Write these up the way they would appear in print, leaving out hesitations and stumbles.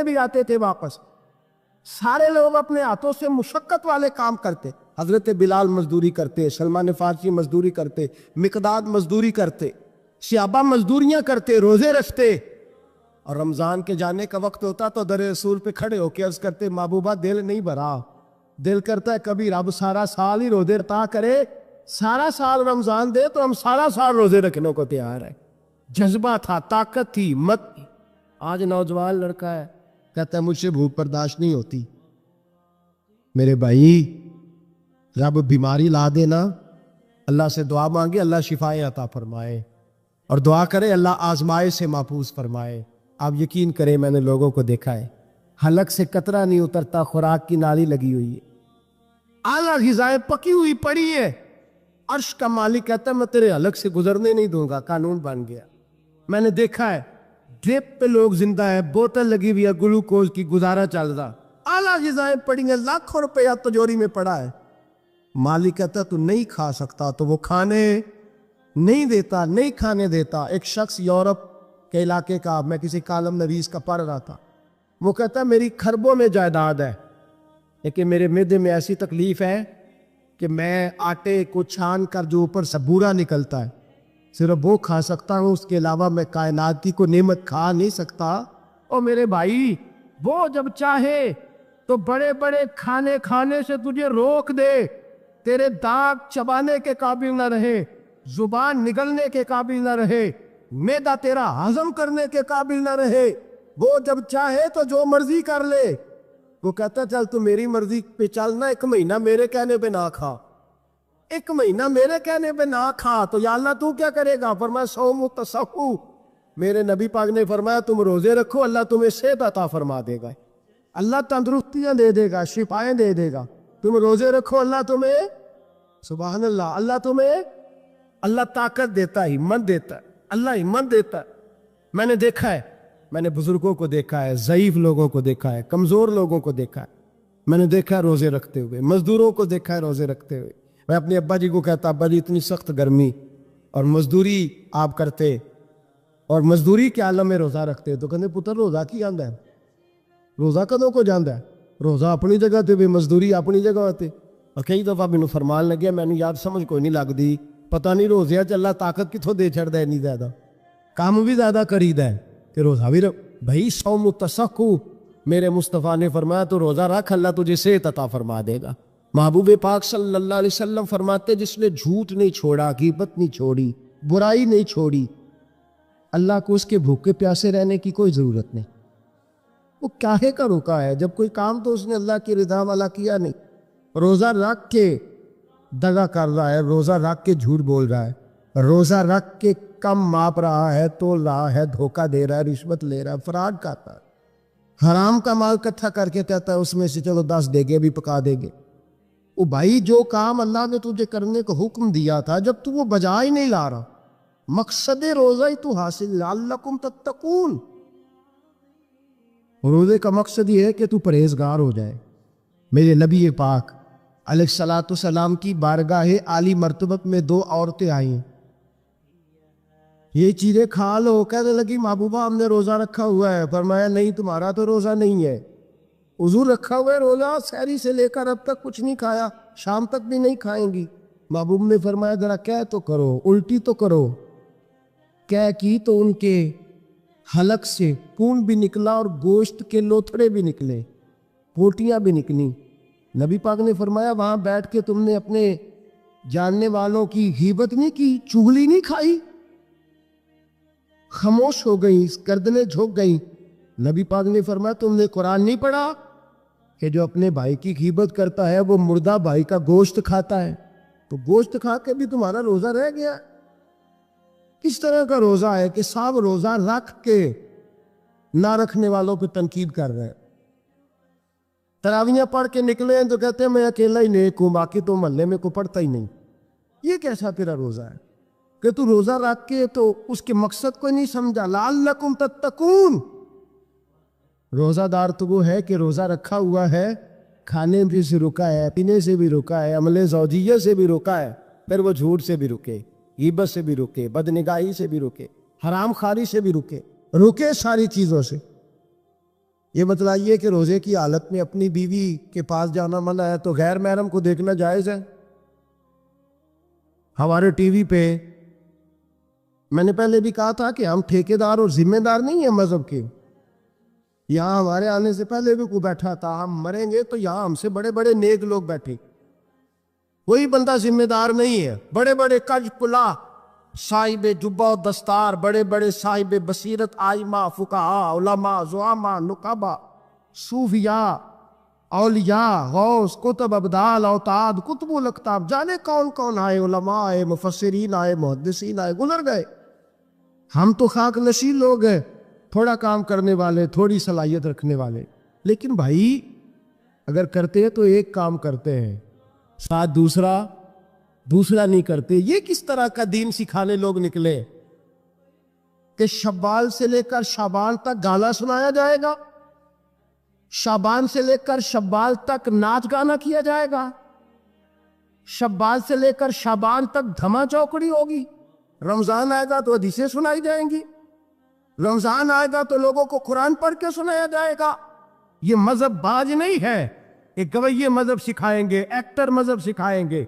بھی آتے تھے واپس. سارے لوگ اپنے ہاتھوں سے مشقت والے کام کرتے. حضرت بلال مزدوری کرتے, سلمان فارسی مزدوری کرتے, مقداد مزدوری کرتے, صحابہ مزدوریاں کرتے, روزے رکھتے. اور رمضان کے جانے کا وقت ہوتا تو در رسول پہ کھڑے ہو کے عرض کرتے, محبوبہ دل نہیں بھرا, دل کرتا ہے کبھی رب سارا سال ہی روزے عطا کرے, سارا سال رمضان دے تو ہم سارا سال روزے رکھنے کو تیار ہیں. جذبہ تھا, طاقت تھی, ہمت تھی. آج نوجوان لڑکا ہے, کہتا ہے مجھ سے بھوک برداشت نہیں ہوتی. میرے بھائی, رب بیماری لا دینا, اللہ سے دعا مانگے اللہ شفائیں عطا فرمائے, اور دعا کرے اللہ آزمائے سے محفوظ فرمائے. آپ یقین کریں, میں نے لوگوں کو دیکھا ہے, حلق سے قطرہ نہیں اترتا, خوراک کی نالی لگی ہوئی ہے, اعلیٰ غذائیں پکی ہوئی پڑی ہے. عرش کا مالک کہتا ہے میں تیرے حلق سے گزرنے نہیں دوں گا. قانون بن گیا. میں نے دیکھا ہے ڈرپ پہ لوگ زندہ ہے, بوتل لگی ہوئی ہے گلوکوز کی, گزارا چل رہا, اعلیٰ غذائیں پڑی ہیں, لاکھوں روپیہ تجوری میں پڑا ہے. مالک کہتا تو نہیں کھا سکتا, تو وہ کھانے نہیں دیتا, نہیں کھانے دیتا. ایک شخص یورپ کے علاقے کا, میں کسی کالم نویس کا پڑھ رہا تھا, وہ کہتا ہے میری خربوں میں جائیداد ہے, لیکن میرے معدے میں ایسی تکلیف ہے کہ میں آٹے کو چھان کر جو اوپر سے بورا نکلتا ہے صرف وہ کھا سکتا ہوں, اس کے علاوہ میں کائنات کی کوئی نعمت کھا نہیں سکتا. اور میرے بھائی, وہ جب چاہے تو بڑے بڑے کھانے کھانے سے تجھے روک دے, تیرے دانت چبانے کے قابل نہ رہے, زبان نگلنے کے قابل نہ رہے, معدہ تیرا ہضم کرنے کے قابل نہ رہے. وہ جب چاہے تو جو مرضی کر لے. وہ کہتا چل تو میری مرضی پہ چلنا, 1 مہینہ میرے کہنے پہ نہ کھا, 1 مہینہ میرے کہنے پہ نہ کھا, تو یا اللہ تو کیا کرے گا؟ فرمایا صوم و تصحو. میرے نبی پاک نے فرمایا تم روزے رکھو, اللہ تمہیں صحت عطا فرما دے گا, اللہ تندرستیاں دے دے گا, شفائیں دے دے گا. تم روزے رکھو, اللہ تمہیں, سبحان اللہ, اللہ تمہیں, اللہ طاقت دیتا ہے, ہمت دیتا ہے, اللہ ہمت دیتا ہے. میں نے دیکھا ہے, میں نے بزرگوں کو دیکھا ہے, ضعیف لوگوں کو دیکھا ہے, کمزور لوگوں کو دیکھا ہے, میں نے دیکھا ہے روزے رکھتے ہوئے, مزدوروں کو دیکھا ہے روزے رکھتے ہوئے. میں اپنے ابا جی کو کہتا, ابا جی اتنی سخت گرمی اور مزدوری آپ کرتے, اور مزدوری کے عالم میں روزہ رکھتے, تو کہتے پتر روزہ کی آندا ہے, روزہ کدوں کو جاندا ہے, روزہ اپنی جگہ تے بھی مزدوری اپنی جگہ ہوتے. اور کئی دفعہ مینوں فرمان لگیا, میں نے یار سمجھ کوئی نہیں لگتی, پتہ نہیں روزے چ اللہ طاقت کتوں دے چھڑدا ہے, نہیں زیادہ کام بھی زیادہ کریدا ہے کہ روزہ بھی بھائی صوم و تصحو. میرے مصطفیٰ نے فرمایا تو روزہ رکھ, اللہ تجھے صحت عطا فرما دے گا. محبوب پاک صلی اللہ علیہ وسلم فرماتے جس نے جھوٹ نہیں چھوڑا, غیبت نہیں چھوڑی, برائی نہیں چھوڑی, اللہ کو اس کے بھوکے پیاسے رہنے کی کوئی ضرورت نہیں. وہ کاہے کا رکا ہے, جب کوئی کام تو اس نے اللہ کی رضا والا کیا نہیں. روزہ رکھ کے دغا کر رہا ہے, روزہ رکھ کے جھوٹ بول رہا ہے, روزہ رکھ کے کم ماپ رہا ہے, تول رہا ہے, دھوکہ دے رہا ہے, رشوت لے رہا ہے, فراڈ کرتا ہے, حرام کا مال اکٹھا کر کے کہتا ہے اس میں سے چلو 10 دیگے بھی پکا دے گے. او بھائی, جو کام اللہ نے تجھے کرنے کا حکم دیا تھا, جب تو وہ بجا ہی نہیں لا رہا, مقصد روزہ ہی تو حاصل, لعلکم تتقون. روزے کا مقصد یہ ہے کہ تو پرہیزگار ہو جائے. میرے نبی پاک علیہ الصلوۃ والسلام کی بارگاہ عالی مرتبت میں 2 عورتیں آئیں, یہ چیزیں کھا لو. کہنے لگی محبوبہ ہم نے روزہ رکھا ہوا ہے. فرمایا نہیں, تمہارا تو روزہ نہیں ہے, حضور رکھا ہوا ہے روزہ, سحری سے لے کر اب تک کچھ نہیں کھایا, شام تک بھی نہیں کھائیں گی. محبوب نے فرمایا ذرا کہہ تو کرو, الٹی تو کرو. کہہ کی تو ان کے حلق سے خون بھی نکلا اور گوشت کے لوتھڑے بھی نکلے, پوٹیاں بھی نکلی. نبی پاک نے فرمایا وہاں بیٹھ کے تم نے اپنے جاننے والوں کی غیبت نہیں کی, چغلی نہیں کھائی. خاموش ہو گئی, گردنیں جھک گئیں. نبی پاک نے فرمایا تم نے قرآن نہیں پڑھا کہ جو اپنے بھائی کی غیبت کرتا ہے وہ مردہ بھائی کا گوشت کھاتا ہے, تو گوشت کھا کے بھی تمہارا روزہ رہ گیا. کس طرح کا روزہ ہے کہ صاحب روزہ رکھ کے نہ رکھنے والوں پہ تنقید کر رہے ہیں. تراویحیں پڑھ کے نکلے ہیں تو کہتے ہیں میں اکیلا ہی نیک ہوں, باقی تو محلے میں کوئی پڑھتا ہی نہیں. یہ کیسا تیرا روزہ ہے کہ تو روزہ رکھ کے تو اس کے مقصد کو نہیں سمجھا. لعلکم تتقون. روزہ دار تو وہ ہے کہ روزہ رکھا ہوا ہے, کھانے بھی سے رکا ہے, پینے سے بھی رکا ہے, عمل زوجیہ سے بھی رکا ہے, پھر وہ جھوٹ سے بھی رکے, غیبت سے بھی رکے, بدنگاہی سے بھی رکے, حرام خواری سے بھی رکے, رکے ساری چیزوں سے. یہ بتلائیے کہ روزے کی حالت میں اپنی بیوی کے پاس جانا منع ہے تو غیر محرم کو دیکھنا جائز ہے؟ ہمارے ٹی وی پہ میں نے پہلے بھی کہا تھا کہ ہم ٹھیکیدار اور ذمہ دار نہیں ہیں مذہب کے. یہاں ہمارے آنے سے پہلے بھی کوئی بیٹھا تھا. ہم مریں گے تو یہاں ہم سے بڑے بڑے نیک لوگ بیٹھے, کوئی بندہ ذمہ دار نہیں ہے. بڑے بڑے کج پلا صاحب جبہ و دستار, بڑے بڑے صاحب بصیرت آئمہ فقہاء علماء زعماء نقباء صوفیاء اولیاء غوث کتب ابدال اوتاد کتب الاقطاب, جانے کون کون آئے, علماء آئے, مفسرین آئے, محدثین آئے, گزر گئے. ہم تو خاک نشین لوگ ہیں, تھوڑا کام کرنے والے, تھوڑی صلاحیت رکھنے والے. لیکن بھائی اگر کرتے ہیں تو ایک کام کرتے ہیں, ساتھ دوسرا نہیں کرتے. یہ کس طرح کا دین سکھانے لوگ نکلے کہ شوال سے لے کر شعبان تک گانا سنایا جائے گا, شعبان سے لے کر شوال تک ناچ گانا کیا جائے گا, شوال سے لے کر شعبان تک دھما چوکڑی ہوگی, رمضان آئے گا تو حدیثیں سنائی جائیں گی, رمضان آئے گا تو لوگوں کو قرآن پڑھ کے سنایا جائے گا. یہ مذہب باز نہیں ہے, ایک گویے مذہب سکھائیں گے, ایکٹر مذہب سکھائیں گے.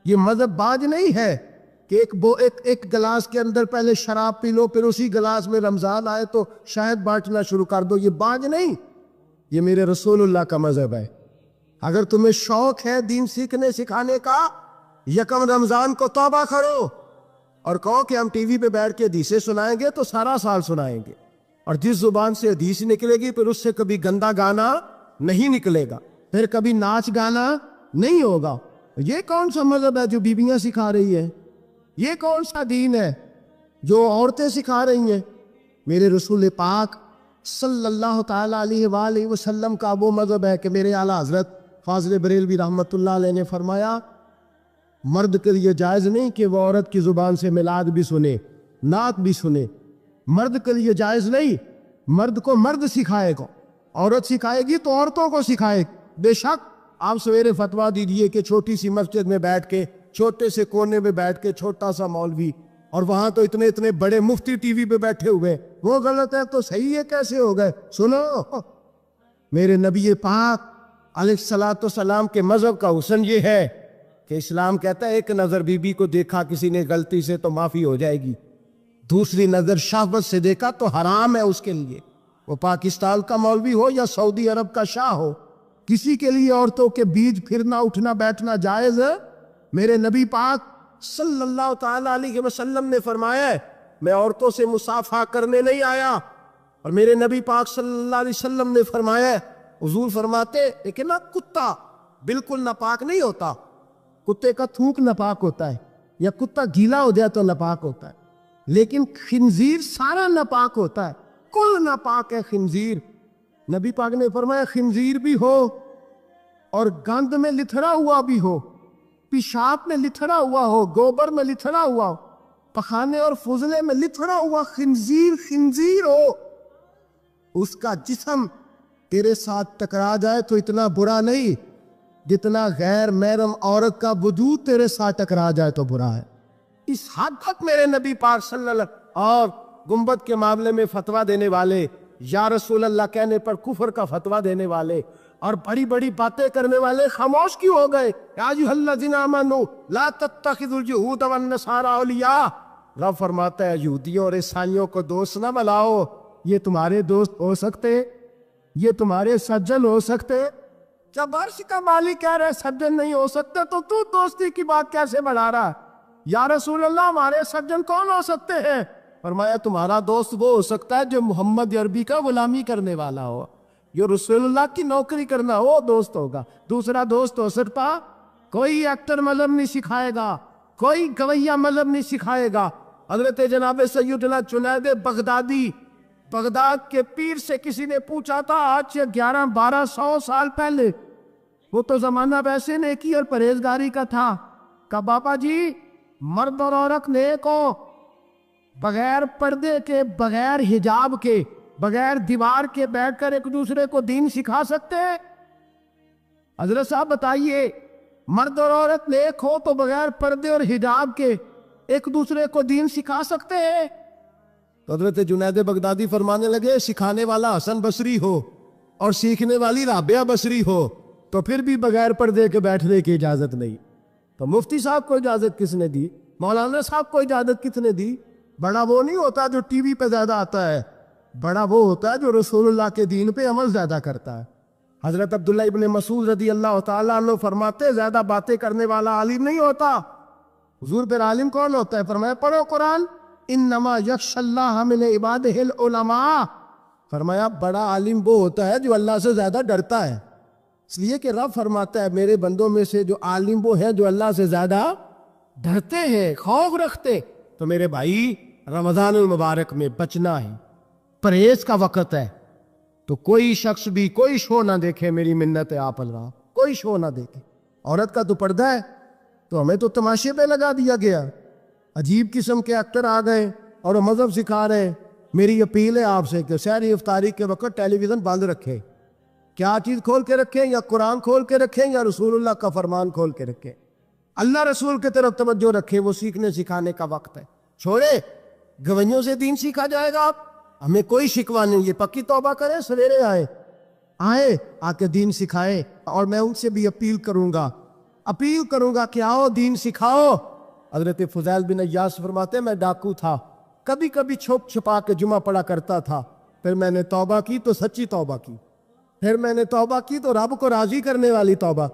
یہ مذہب باز نہیں ہے کہ ایک گلاس کے اندر پہلے شراب پی لو پھر اسی گلاس میں رمضان آئے تو شاید بانٹنا شروع کر دو. یہ باز نہیں, یہ میرے رسول اللہ کا مذہب ہے. اگر تمہیں شوق ہے دین سیکھنے سکھانے کا, یکم رمضان کو توبہ کرو اور کہو کہ ہم ٹی وی پہ بیٹھ کے حدیثیں سنائیں گے تو سارا سال سنائیں گے, اور جس زبان سے حدیث نکلے گی پھر اس سے کبھی گندا گانا نہیں نکلے گا, پھر کبھی ناچ گانا نہیں ہوگا. یہ کون سا مذہب ہے جو بیویاں سکھا رہی ہیں؟ یہ کون سا دین ہے جو عورتیں سکھا رہی ہیں؟ میرے رسول پاک صلی اللہ تعالیٰ علیہ وآلہ وسلم کا وہ مذہب ہے کہ میرے اعلیٰ حضرت فاضل بریلوی رحمۃ اللہ علیہ نے فرمایا, مرد کے لیے جائز نہیں کہ وہ عورت کی زبان سے میلاد بھی سنے, نعت بھی سنے. مرد کے لیے جائز نہیں, مرد کو مرد سکھائے گا, عورت سکھائے گی تو عورتوں کو سکھائے. بے شک آپ سویرے فتویٰ دیجئے کہ چھوٹی سی مسجد میں بیٹھ کے, چھوٹے سے کونے میں بیٹھ کے چھوٹا سا مولوی, اور وہاں تو اتنے بڑے مفتی ٹی وی پہ بیٹھے ہوئے, وہ غلط ہے تو صحیح ہے کیسے ہو گئے؟ سنو, میرے نبی پاک علیہ الصلوۃ والسلام کے مذہب کا حسن یہ ہے کہ اسلام کہتا ہے ایک نظر بی بی کو دیکھا کسی نے غلطی سے تو معافی ہو جائے گی, دوسری نظر شہوت سے دیکھا تو حرام ہے اس کے لیے. وہ پاکستان کا مولوی ہو یا سعودی عرب کا شاہ ہو, کسی کے لیے عورتوں کے بیچ پھرنا اٹھنا بیٹھنا جائز ہے؟ میرے نبی پاک صلی اللہ تعالیٰ علیہ وسلم نے فرمایا ہے میں عورتوں سے مصافحہ کرنے نہیں آیا. اور میرے نبی پاک صلی اللہ علیہ وسلم نے فرمایا ہے, حضور فرماتے لیکن نا کتا بالکل ناپاک نہیں ہوتا, کتے کا تھوک ناپاک ہوتا ہے, یا کتا گیلا ہو جائے تو ناپاک ہوتا ہے, لیکن خنزیر سارا ناپاک ہوتا ہے, کل ناپاک ہے خنزیر. نبی پاک نے فرمایا خنزیر بھی ہو اور گند میں لتھڑا ہوا بھی ہو, پیشاب میں لتھڑا ہوا ہو, گوبر میں لتھڑا ہوا ہو, پخانے اور فضلے میں لتھڑا ہوا خنزیر ہو, اس کا جسم تیرے ساتھ ٹکرا جائے تو اتنا برا نہیں جتنا غیر محرم عورت کا وجود تیرے ساتھ ٹکرا جائے تو برا ہے. اس حد تک میرے نبی پاک صلی اللہ علیہ وسلم, اور گنبد کے معاملے میں فتویٰ دینے والے, یا رسول اللہ کہنے پر کفر کا فتویٰ دینے والے اور بڑی بڑی باتیں کرنے والے خاموش کیوں ہو گئے؟ یا ایھا الذین آمنوا لا تتخذوا اليہود والنصارى اولیاء. رب فرماتا ہے یہودیوں اور عیسائیوں کو دوست نہ بناؤ, یہ تمہارے دوست ہو سکتے, یہ تمہارے سجن ہو سکتے. جب عرش کا مالک کہہ رہے سجن نہیں ہو سکتے تو دوستی کی بات کیسے بڑھا رہا ہے؟ یا رسول اللہ ہمارے سجن کون ہو سکتے ہیں؟ فرمایا تمہارا دوست وہ ہو سکتا ہے جو محمد عربی کا غلامی کرنے والا ہو, جو رسول اللہ کی نوکری کرنا ہو دوست ہوگا. دوسرا دوست ہو سکتا کوئی ایکٹر مذہب نہیں سکھائے گا, کوئی گویہ مذہب نہیں سکھائے گا. حضرت جناب سیدنا جنید بغدادی, بغداد کے پیر سے کسی نے پوچھا تھا آج سے 1100-1200 سال پہلے, وہ تو زمانہ ویسے نیکی اور پرہیزگاری کا تھا, کہا بابا جی مرد اور عورت نیک ہو, بغیر پردے کے, بغیر حجاب کے, بغیر دیوار کے بیٹھ کر ایک دوسرے کو دین سکھا سکتے ہیں؟ حضرت صاحب بتائیے, مرد اور عورت نیک ہو تو بغیر پردے اور حجاب کے ایک دوسرے کو دین سکھا سکتے ہیں؟ تو حضرت جنید بغدادی فرمانے لگے سکھانے والا حسن بصری ہو, اور سیکھنے والی رابعہ بصری ہو تو پھر بھی بغیر پردے کے بیٹھنے کی اجازت نہیں. تو مفتی صاحب کو اجازت کس نے دی؟ مولانا صاحب کو اجازت کس نے دی؟ بڑا وہ نہیں ہوتا جو ٹی وی پہ زیادہ آتا ہے، بڑا وہ ہوتا ہے جو رسول اللہ کے دین پہ عمل زیادہ کرتا ہے. حضرت عبداللہ ابن مسعود رضی اللہ تعالیٰ عنہ فرماتے زیادہ باتیں کرنے والا عالم نہیں ہوتا. حضور پھر عالم کون ہوتا ہے؟ فرمایا پڑھو قرآن، انما یخشی اللہ من عبادہ العلماء. فرمایا بڑا عالم وہ ہوتا ہے جو اللہ سے زیادہ ڈرتا ہے. اس لیے کہ رب فرماتا ہے میرے بندوں میں سے جو عالم وہ ہیں جو اللہ سے زیادہ ڈرتے ہیں، خوف رکھتے. تو میرے بھائی رمضان المبارک میں بچنا ہے، پرہیز کا وقت ہے. تو کوئی شخص بھی کوئی شو نہ دیکھے، میری منت ہے آپ اللہ، کوئی شو نہ دیکھے. عورت کا تو پردہ ہے تو ہمیں تو تماشے پہ لگا دیا گیا. عجیب قسم کے ایکٹر آ گئے اور وہ مذہب سکھا رہے ہیں. میری اپیل ہے آپ سے کہ سحری افطاری کے وقت ٹیلی ویژن بند رکھیں. کیا چیز کھول کے رکھیں؟ یا قرآن کھول کے رکھیں یا رسول اللہ کا فرمان کھول کے رکھیں. اللہ رسول کی طرف توجہ رکھیں، وہ سیکھنے سکھانے کا وقت ہے. چھوڑے گوئیوں سے دین سیکھا جائے گا. آپ ہمیں کوئی شکوہ نہیں، یہ پکی توبہ کریں، سویرے آئے آ کے دین سکھائے. اور میں ان سے بھی اپیل کروں گا کہ آؤ دین سکھاؤ. حضرت فضیل بن عیاض فرماتے ہیں میں ڈاکو تھا، کبھی کبھی چھپ چھپا کے جمعہ پڑھا کرتا تھا. پھر میں نے توبہ کی تو سچی توبہ کی، پھر میں نے توبہ کی تو رب کو راضی کرنے والی توبہ،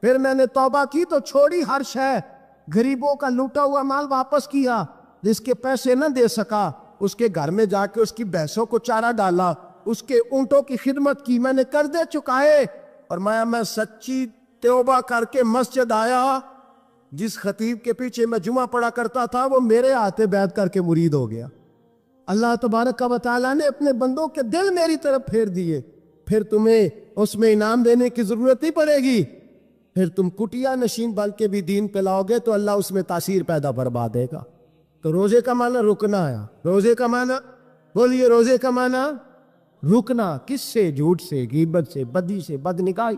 پھر میں نے توبہ کی تو چھوڑی ہر شے. غریبوں کا لوٹا ہوا مال واپس کیا، جس کے پیسے نہ دے سکا اس کے گھر میں جا کے اس کی بھینسوں کو چارہ ڈالا، اس کے اونٹوں کی خدمت کی، میں نے قرضے چکائے. اور میں سچی توبہ کر کے مسجد آیا. جس خطیب کے پیچھے میں جمعہ پڑھا کرتا تھا وہ میرے ہاتھے بیعت کر کے مرید ہو گیا. اللہ تبارک و تعالیٰ نے اپنے بندوں کے دل میری طرف پھیر دیے. پھر تمہیں اس میں انعام دینے کی ضرورت نہیں پڑے گی. پھر تم کٹیا نشین بن کے بھی دین پہ لاؤ گے تو اللہ اس میں تاثیر پیدا فرما دے گا. تو روزے کا معنی رکنا ہے. روزے کا معنی بولیے، روزے کا معنی رکنا. کس سے؟ جھوٹ سے، غیبت سے، بدی سے، بدنگاہی،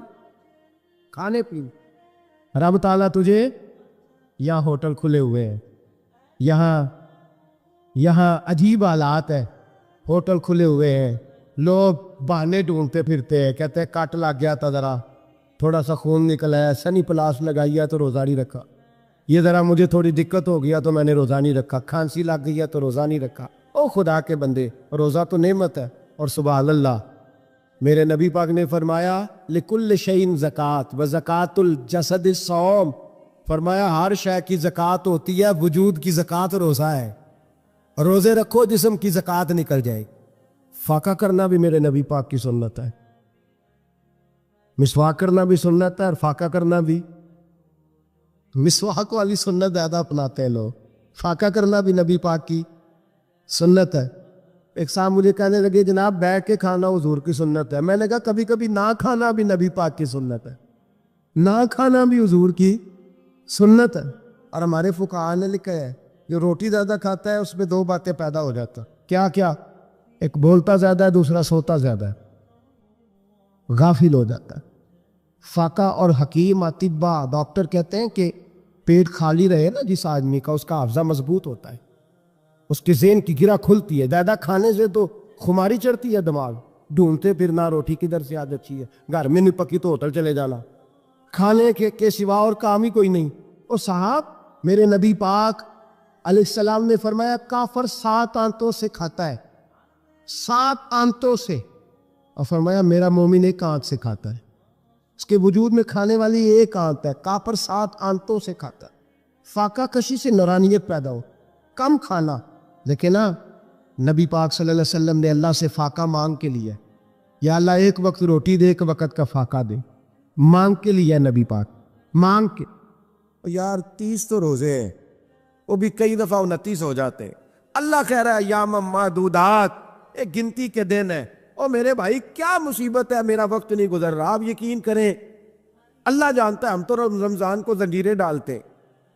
کھانے پینے. رب تعالیٰ تجھے یہاں ہوٹل کھلے ہوئے ہیں، یہاں عجیب حالات ہے، ہوٹل کھلے ہوئے ہیں، لوگ بہانے ڈھونڈتے پھرتے ہیں، کہتے ہیں کٹ لگ گیا تھا، ذرا تھوڑا سا خون نکل آیا، سنی پلاس لگائی ہے تو روزہ نہیں رکھا. یہ ذرا مجھے تھوڑی دقت ہو گیا تو میں نے روزہ نہیں رکھا. کھانسی لگ گئی ہے تو روزہ نہیں رکھا. او خدا کے بندے، روزہ تو نعمت ہے. اور سبحان اللہ، میرے نبی پاک نے فرمایا لکل شیء زکات و زکات الجسد الصوم. فرمایا ہر شے کی زکات ہوتی ہے، وجود کی زکات روزہ ہے. روزے رکھو جسم کی زکات نکل جائے. فاقہ کرنا بھی میرے نبی پاک کی سنت ہے، مسواک کرنا بھی سنت ہے، اور فاقہ کرنا بھی. مسواک والی سنت زیادہ اپناتے ہیں لوگ، فاقہ کرنا بھی نبی پاک کی سنت ہے. ایک صاحب مجھے کہنے لگے جناب بیٹھ کے کھانا حضور کی سنت ہے. میں نے کہا کبھی کبھی نہ کھانا بھی نبی پاک کی سنت ہے، نہ کھانا بھی حضور کی سنت ہے. اور ہمارے فقہاء نے لکھا ہے جو روٹی زیادہ کھاتا ہے اس میں دو باتیں پیدا ہو جاتا. کیا کیا؟ ایک بولتا زیادہ ہے، دوسرا سوتا زیادہ ہے، غافل ہو جاتا ہے. فاقہ اور حکیم اطباء ڈاکٹر کہتے ہیں کہ پیٹ خالی رہے نا جس آدمی کا، اس کا حافظہ مضبوط ہوتا ہے، اس کے ذہن کی گرہ کھلتی ہے. زیادہ کھانے سے تو خماری چڑھتی ہے، دماغ ڈھونڈتے پھرنا روٹی کدھر سے آج اچھی ہے، گھر میں نہیں پکی تو ہوٹل چلے جانا، کھانے کے سوا اور کام ہی کوئی نہیں. اور صاحب میرے نبی پاک علیہ السلام نے فرمایا کافر 7 آنتوں سے کھاتا ہے، 7 آنتوں سے. اور فرمایا میرا مومن 1 آنت سے کھاتا ہے. اس کے وجود میں کھانے والی 1 آنت ہے. کافر 7 آنتوں سے کھاتا ہے. فاقہ کشی سے نورانیت پیدا ہو، کم کھانا. لیکن نا نبی پاک صلی اللہ علیہ وسلم نے اللہ سے فاقہ مانگ کے لیا، یا اللہ 1 وقت روٹی دے، 1 وقت کا فاقہ دے. مانگ کے لیا نبی پاک، مانگ کے. یار 30 تو روزے ہیں، وہ بھی کئی دفعہ 29 ہو جاتے ہیں. اللہ کہہ رہا ہے ایام معدودات، ایک گنتی کے دن ہے. اور میرے بھائی کیا مصیبت ہے، میرا وقت نہیں گزر رہا. آپ یقین کریں اللہ جانتا ہے، ہم تو رمضان کو زنجیریں ڈالتے ہیں،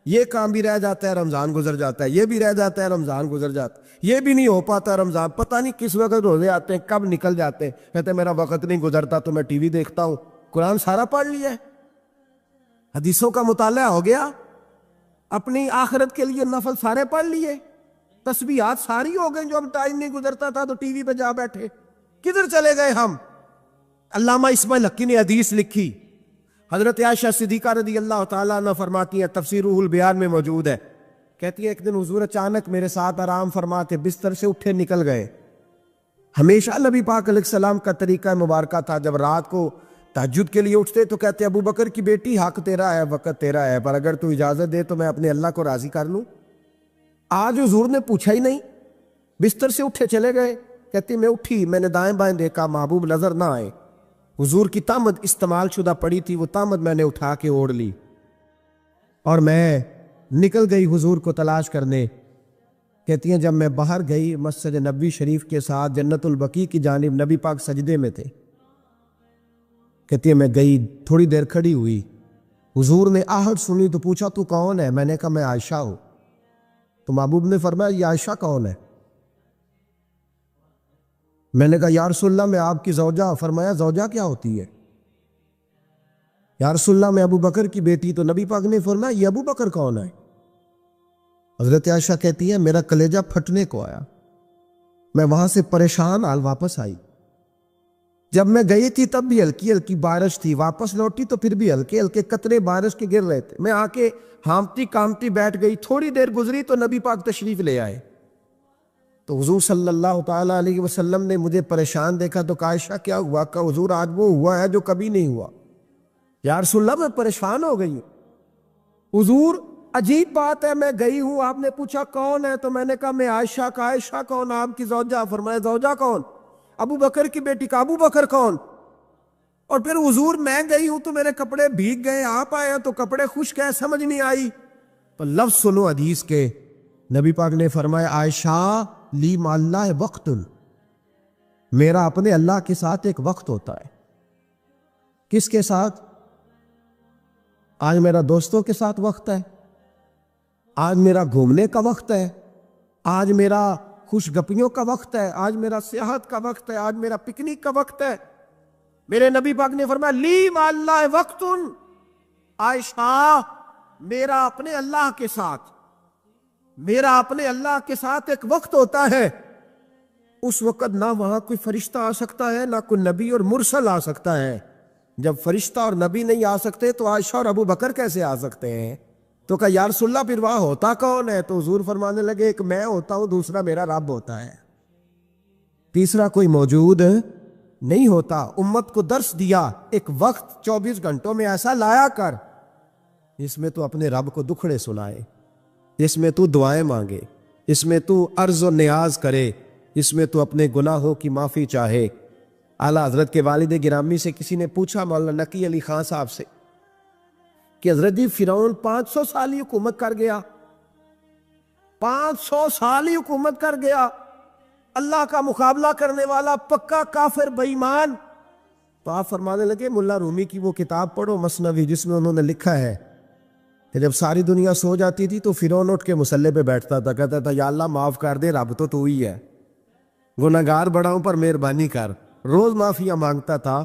یہ کام بھی رہ جاتا ہے رمضان گزر جاتا ہے، یہ بھی رہ جاتا ہے رمضان گزر جاتا ہے، یہ بھی نہیں ہو پاتا رمضان. پتہ نہیں کس وقت روزے آتے ہیں، کب نکل جاتے ہیں. کہتے ہیں میرا وقت نہیں گزرتا تو میں ٹی وی دیکھتا ہوں. قرآن سارا پڑھ لیا ہے، حدیثوں کا مطالعہ ہو گیا، اپنی آخرت کے لیے نفل سارے پڑھ لیے، تسبیحات ساری ہو گئیں. جو اب ٹائم نہیں گزرتا تھا تو ٹی وی پہ جا بیٹھے. کدھر چلے گئے ہم؟ علامہ اسماعیل حقی نے حدیث لکھی، حضرت عائشہ صدیقہ رضی اللہ تعالیٰ عنہ فرماتی ہیں، تفسیر روح البیان میں موجود ہے، کہتی ہے ایک دن حضور اچانک میرے ساتھ آرام فرماتے بستر سے اٹھے نکل گئے۔ ہمیشہ نبی پاک علیہ السلام کا طریقہ مبارکہ تھا، جب رات کو تہجد کے لیے اٹھتے تو کہتے ابو بکر کی بیٹی حق تیرا ہے، وقت تیرا ہے، پر اگر تو اجازت دے تو میں اپنے اللہ کو راضی کر لوں۔ آج حضور نے پوچھا ہی نہیں، بستر سے اٹھے چلے گئے۔ کہتی میں اٹھی، میں نے دائیں بائیں دیکھا، محبوب نظر نہ آئے۔ حضور کی طامت استعمال شدہ پڑی تھی، وہ طامت میں نے اٹھا کے اوڑھ لی اور میں نکل گئی حضور کو تلاش کرنے۔ کہتی ہیں جب میں باہر گئی مسجد نبوی شریف کے ساتھ جنت البقیع کی جانب، نبی پاک سجدے میں تھے۔ کہتی ہے میں گئی، تھوڑی دیر کھڑی ہوئی، حضور نے آہٹ سنی تو پوچھا تو کون ہے؟ میں نے کہا میں عائشہ ہوں۔ تو محبوب نے فرمایا یہ عائشہ کون ہے؟ میں نے کہا یا رسول اللہ میں آپ کی زوجہ۔ فرمایا زوجہ کیا ہوتی ہے؟ یا رسول اللہ میں ابو بکر کی بیٹی۔ تو نبی پاک نے فرمایا یہ ابو بکر کون ہے؟ حضرت عائشہ کہتی ہے میرا کلیجہ پھٹنے کو آیا، میں وہاں سے پریشان حال واپس آئی۔ جب میں گئی تھی تب بھی ہلکی ہلکی بارش تھی، واپس لوٹی تو پھر بھی ہلکے ہلکے قطرے بارش کے گر رہے تھے۔ میں آ کے ہامتی کامتی بیٹھ گئی، تھوڑی دیر گزری تو نبی پاک تشریف لے آئے۔ تو حضور صلی اللہ تعالیٰ علیہ وسلم نے مجھے پریشان دیکھا تو کہا عائشہ کیا ہوا؟ کہا حضور آج وہ ہوا ہے جو کبھی نہیں ہوا۔ یا رسول اللہ میں پریشان ہو گئی ہوں۔ حضور عجیب بات ہے، میں گئی ہوں، آپ نے پوچھا کون ہے تو میں نے کہا میں عائشہ۔ کا عائشہ کون؟ آپ کی زوجہ۔ فرمایا زوجہ کون؟ ابو بکر کی بیٹی۔ کا ابو بکر کون؟ اور پھر حضور میں گئی ہوں تو میرے کپڑے بھیگ گئے، آپ آئے تو کپڑے خشک ہیں، سمجھ نہیں آئی۔ پر لفظ سنو حدیث کے، نبی پاک نے فرمایا عائشہ لی مع اللہ وقت، میرا اپنے اللہ کے ساتھ ایک وقت ہوتا ہے۔ کس کے ساتھ؟ آج میرا دوستوں کے ساتھ وقت ہے، آج میرا گھومنے کا وقت ہے، آج میرا خوش گپیوں کا وقت ہے، آج میرا سیاحت کا وقت ہے، آج میرا پکنک کا وقت ہے۔ میرے نبی پاک نے فرمایا لی مع اللہ وقت، عائشہ میرا اپنے اللہ کے ساتھ، میرا اپنے اللہ کے ساتھ ایک وقت ہوتا ہے۔ اس وقت نہ وہاں کوئی فرشتہ آ سکتا ہے، نہ کوئی نبی اور مرسل آ سکتا ہے۔ جب فرشتہ اور نبی نہیں آ سکتے تو عائشہ اور ابو بکر کیسے آ سکتے ہیں؟ تو کہا یا رسول اللہ پھر وہاں ہوتا کون ہے؟ تو حضور فرمانے لگے ایک میں ہوتا ہوں، دوسرا میرا رب ہوتا ہے، تیسرا کوئی موجود نہیں ہوتا۔ امت کو درس دیا ایک وقت 24 گھنٹوں میں ایسا لایا کر اس میں تو اپنے رب کو دکھڑے سنائے، اس میں تو دعائیں مانگے، اس میں تو عرض و نیاز کرے، اس میں تو اپنے گناہوں کی معافی چاہے۔ اعلیٰ حضرت کے والد گرامی سے کسی نے پوچھا، مولانا نقی علی خان صاحب سے، کہ حضرت جی فرعون 500 سال ہی حکومت کر گیا، 500 سال ہی حکومت کر گیا، اللہ کا مقابلہ کرنے والا پکا کافر بے ایمان۔ تو آپ فرمانے لگے ملا رومی کی وہ کتاب پڑھو مثنوی، جس میں انہوں نے لکھا ہے کہ جب ساری دنیا سو جاتی تھی تو فرعون اٹھ کے مصلے پہ بیٹھتا تھا، کہتا تھا یا اللہ معاف کر دے، رب تو ہی ہے، گناہگار بڑا ہوں پر مہربانی کر۔ روز معافیاں مانگتا تھا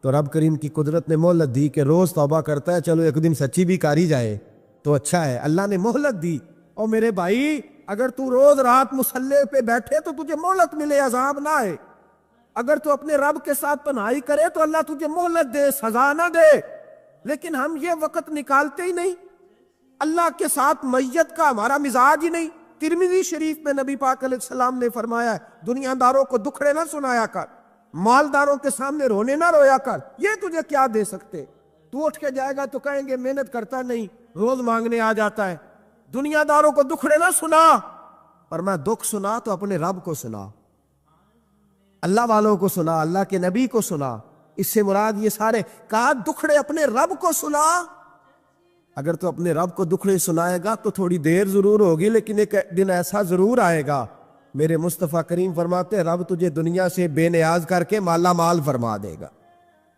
تو رب کریم کی قدرت نے مہلت دی کہ روز توبہ کرتا ہے، چلو ایک دن سچی بھی کاری جائے تو اچھا ہے، اللہ نے مہلت دی۔ اور میرے بھائی اگر تو روز رات مصلے پہ بیٹھے تو تجھے مہلت ملے، عذاب نہ آئے۔ اگر تو اپنے رب کے ساتھ پناہی کرے تو اللہ تجھے مہلت دے، سزا نہ دے۔ لیکن ہم یہ وقت نکالتے ہی نہیں، اللہ کے ساتھ میت کا ہمارا مزاج ہی نہیں۔ ترمذی شریف میں نبی پاک علیہ السلام نے فرمایا ہے دنیا داروں کو دکھڑے نہ سنایا کر، مالداروں کے سامنے رونے نہ رویا کر، یہ تجھے کیا دے سکتے؟ تو اٹھ کے جائے گا تو کہیں گے محنت کرتا نہیں، روز مانگنے آ جاتا ہے۔ دنیا داروں کو دکھڑے نہ سنا، پر میں دکھ سنا تو اپنے رب کو سنا، اللہ والوں کو سنا، اللہ کے نبی کو سنا۔ اس سے مراد یہ سارے کہا دکھڑے اپنے رب کو سنا۔ اگر تو اپنے رب کو دکھڑے سنائے گا تو تھوڑی دیر ضرور ہوگی، لیکن ایک دن ایسا ضرور آئے گا، میرے مصطفیٰ کریم فرماتے ہیں رب تجھے دنیا سے بے نیاز کر کے مالا مال فرما دے گا۔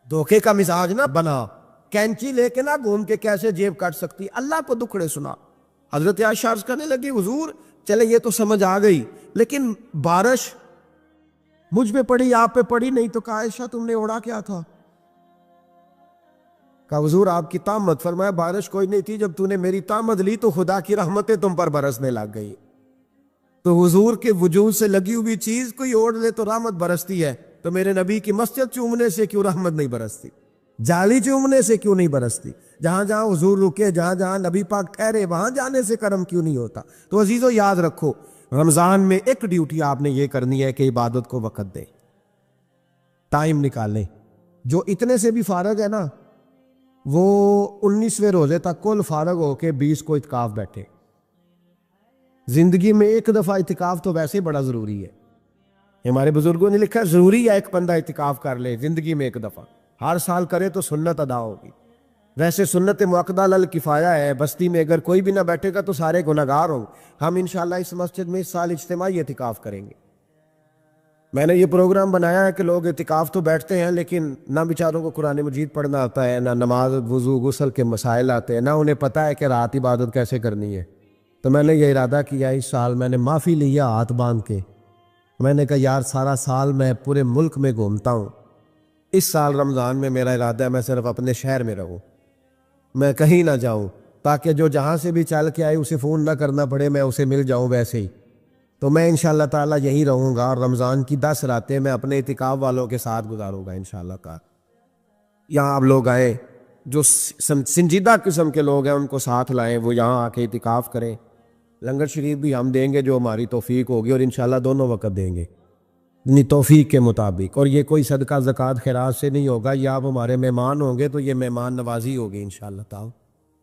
دھوکے کا مزاج نہ بنا، کینچی لے کے نہ گھوم کے کیسے جیب کاٹ سکتی، اللہ کو دکھڑے سنا۔ حضرت عائشہ عرض کرنے لگی حضور چلے یہ تو سمجھ آ گئی، لیکن بارش مجھ پہ پڑی آپ پہ پڑی نہیں، تو کہا عائشہ تم نے اوڑا کیا تھا؟ کہا حضور آپ کی طامت۔ فرمایا بارش کوئی نہیں تھی، جب تو نے میری طامت لی تو خدا کی رحمتیں تم پر برسنے لگ گئی۔ تو حضور کے وجود سے لگی ہوئی چیز کوئی اوڑھ لے تو رحمت برستی ہے، تو میرے نبی کی مسجد چومنے سے کیوں رحمت نہیں برستی؟ جالی چومنے سے کیوں نہیں برستی؟ جہاں جہاں حضور رکے، جہاں جہاں نبی پاک ٹھہرے، وہاں جانے سے کرم کیوں نہیں ہوتا؟ تو عزیزو یاد رکھو، رمضان میں ایک ڈیوٹی آپ نے یہ کرنی ہے کہ عبادت کو وقت دیں، ٹائم نکالیں۔ جو اتنے سے بھی فارغ ہے نا، وہ 19ویں روزے تک کل فارغ ہو کے 20 کو اعتکاف بیٹھے۔ زندگی میں ایک دفعہ اعتکاف تو ویسے بڑا ضروری ہے، ہمارے بزرگوں نے لکھا ضروری ہے ایک بندہ اعتکاف کر لے زندگی میں ایک دفعہ، ہر سال کرے تو سنت ادا ہوگی۔ ویسے سنت مؤکدہ الکفایہ ہے، بستی میں اگر کوئی بھی نہ بیٹھے گا تو سارے گناہگار ہوں۔ ہم انشاءاللہ اس مسجد میں اس سال اجتماعی اعتکاف کریں گے۔ میں نے یہ پروگرام بنایا ہے کہ لوگ اعتکاف تو بیٹھتے ہیں لیکن نہ بیچاروں کو قرآن مجید پڑھنا آتا ہے، نہ نماز وضو غسل کے مسائل آتے ہیں، نہ انہیں پتہ ہے کہ رات عبادت کیسے کرنی ہے۔ تو میں نے یہ ارادہ کیا، اس سال میں نے معافی لیا ہاتھ باندھ کے۔ میں نے کہا یار سارا سال میں پورے ملک میں گھومتا ہوں، اس سال رمضان میں میرا ارادہ ہے میں صرف اپنے شہر میں رہوں، میں کہیں نہ جاؤں، تاکہ جو جہاں سے بھی چل کے آئے اسے فون نہ کرنا پڑے، میں اسے مل جاؤں ویسے ہی۔ تو میں انشاءاللہ تعالیٰ یہی رہوں گا، اور رمضان کی 10 راتیں میں اپنے اعتکاف والوں کے ساتھ گزاروں گا انشاءاللہ تعالیٰ۔ یہاں آپ لوگ آئیں، جو سنجیدہ قسم کے لوگ ہیں ان کو ساتھ لائیں، وہ یہاں آ کے اعتکاف کریں۔ لنگر شریف بھی ہم دیں گے جو ہماری توفیق ہوگی، اور انشاءاللہ دونوں وقت دیں گے اپنی توفیق کے مطابق۔ اور یہ کوئی صدقہ زکوٰۃ خیرات سے نہیں ہوگا، یہ آپ ہمارے مہمان ہوں گے تو یہ مہمان نوازی ہوگی انشاءاللہ تعالیٰ۔